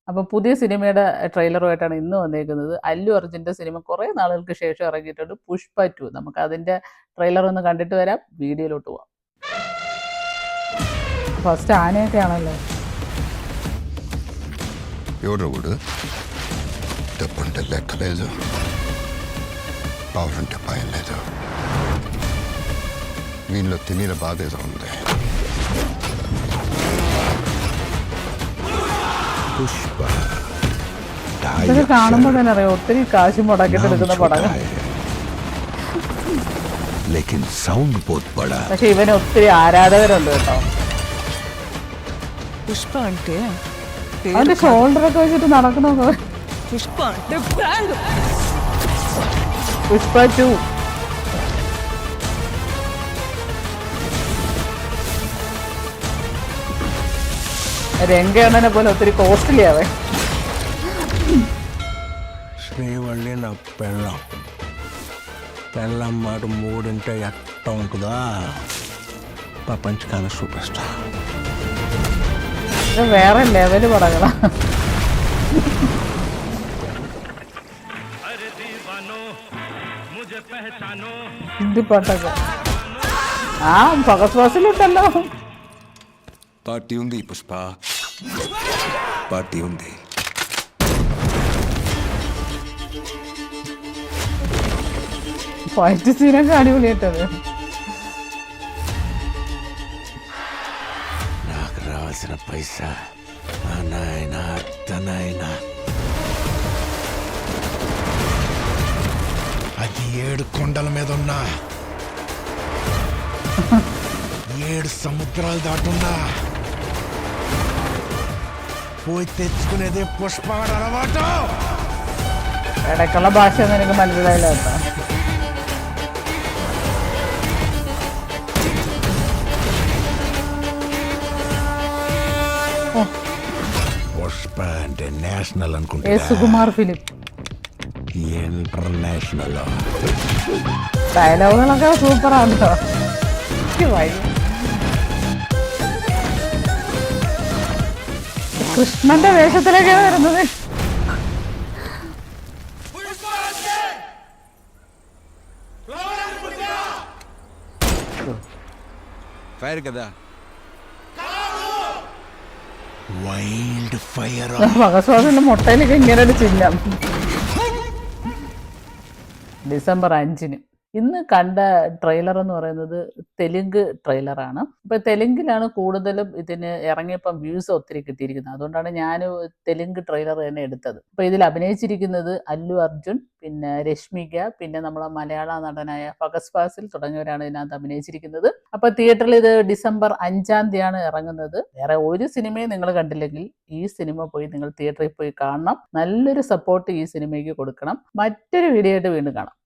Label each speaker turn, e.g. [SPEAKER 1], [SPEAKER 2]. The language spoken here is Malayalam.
[SPEAKER 1] അപ്പോൾ പുതിയ സിനിമയുടെ ട്രെയിലറുമായിട്ടാണ് ഇന്ന് വന്നേക്കുന്നത്. അല്ലു അർജുൻ്റെ സിനിമ കുറേ നാളുകൾക്ക് ശേഷം ഇറങ്ങിയിട്ടുണ്ട്, പുഷ്പ 2. നമുക്ക് അതിൻ്റെ ട്രെയിലർ ഒന്ന് കണ്ടിട്ട് വരാം, വീഡിയോയിലോട്ട് പോവാം. ഫസ്റ്റ് ആനയൊക്കെ ആണല്ലോ.
[SPEAKER 2] ఎవరోడు డబ్బంటే లెక్కలేదు, పవరంటే భయం లేదు. వీళ్ళలో తినేల బాధ ఏదో ఉంది. പുഷ്പ
[SPEAKER 1] ഇതൊക്കെ കാണുമ്പോൾ തന്നെ അറിയാം ഒത്തിരി കാശ് മുടക്കിട്ട് എടുക്കുന്ന പടങ്ങൾ. പക്ഷെ ഇവന് ഒത്തിരി ആരാധകരുണ്ട് കേട്ടോ.
[SPEAKER 3] പുഷ്പ అంటే
[SPEAKER 1] അവന്റെ ഷോൾഡറൊക്കെ വെച്ചിട്ട് നടക്കണോ.
[SPEAKER 3] പുഷ്പ అంటే ప్రాణం.
[SPEAKER 1] പുഷ്പ 2 രംഗണ്ണനെ പോലെ ഒത്തിരി കോസ്റ്റ്ലി ആവേ.
[SPEAKER 4] శ్రీవల్లి నా పెళ్ళం. పెళ్ళం మాట మూడింటే ఎట్ట ఉంటుందా? ప్రపంచకాల సూపర్ స్టార్.
[SPEAKER 1] ഇത് വേറെ ലെവല് പടങ്ങളാ. ഹിന്ദി പാട്ടൊക്കെ ആ ഫഹദ് ഫാസിലുണ്ടല്ലോ.
[SPEAKER 2] పార్టీ ఉంది పుష్ప, పార్టీ ఉంది.
[SPEAKER 1] ഫൈറ്റ് സീനൊക്കെ അടിപൊളിയായിട്ടത്.
[SPEAKER 4] నాకు రావాల్సిన పైసా నాయనా అత్తనాయనా. అది 7 కొండల మీద ఉన్నా, 7 సముద్రాలు దాటున్నా പോയി തെച്ചുకునేదే പുഷ്പ അലവാട്ടോ.
[SPEAKER 1] ഇടയ്ക്കുള്ള ഭാഷയൊന്നും എനിക്ക് മനസ്സിലായില്ല കേട്ടോ.
[SPEAKER 4] പുഷ്പ అంటే నేషనల్ అనుకుంటా.
[SPEAKER 1] സുകുമാർ ഫിലിം.
[SPEAKER 4] ഇന്റർനാഷണൽ
[SPEAKER 1] ഡയലോഗുകളൊക്കെ സൂപ്പറാണല്ലോ. കൃഷ്ണന്റെ വേഷത്തിലൊക്കെയാണ് വരുന്നത്.
[SPEAKER 2] ఫైర్ కదా,
[SPEAKER 4] వైల్డ్ ఫైర్.
[SPEAKER 1] മകസ്വാദിന്റെ മുട്ടയിലൊക്കെ ഇങ്ങനെ ഒരു ചിഹ്നം. ഡിസംബർ 5-ന് ഇന്ന് കണ്ട ട്രെയിലർ എന്ന് പറയുന്നത് തെലുങ്ക് ട്രെയിലറാണ്. അപ്പോൾ തെലുങ്കിലാണ് കൂടുതലും ഇതിന് ഇറങ്ങിയപ്പം വ്യൂസ് ഒത്തിരി കിട്ടിയിരിക്കുന്നത്. അതുകൊണ്ടാണ് ഞാൻ തെലുങ്ക് ട്രെയിലർ തന്നെ എടുത്തത്. അപ്പോൾ ഇതിൽ അഭിനയിച്ചിരിക്കുന്നത് അല്ലു അർജുൻ, പിന്നെ രശ്മിക, പിന്നെ നമ്മളെ മലയാള നടനായ ഫഹദ് ഫാസിൽ തുടങ്ങിയവരാണ് ഇതിനകത്ത് അഭിനയിച്ചിരിക്കുന്നത്. അപ്പോൾ തിയേറ്ററിൽ ഇത് ഡിസംബർ 5-ാം ഇറങ്ങുന്നത്. വേറെ ഒരു സിനിമയും നിങ്ങൾ കണ്ടില്ലെങ്കിൽ ഈ സിനിമ പോയി നിങ്ങൾ തിയേറ്ററിൽ പോയി കാണണം. നല്ലൊരു സപ്പോർട്ട് ഈ സിനിമയ്ക്ക് കൊടുക്കണം. മറ്റൊരു വീഡിയോ ആയിട്ട് വീണ്ടും കാണാം.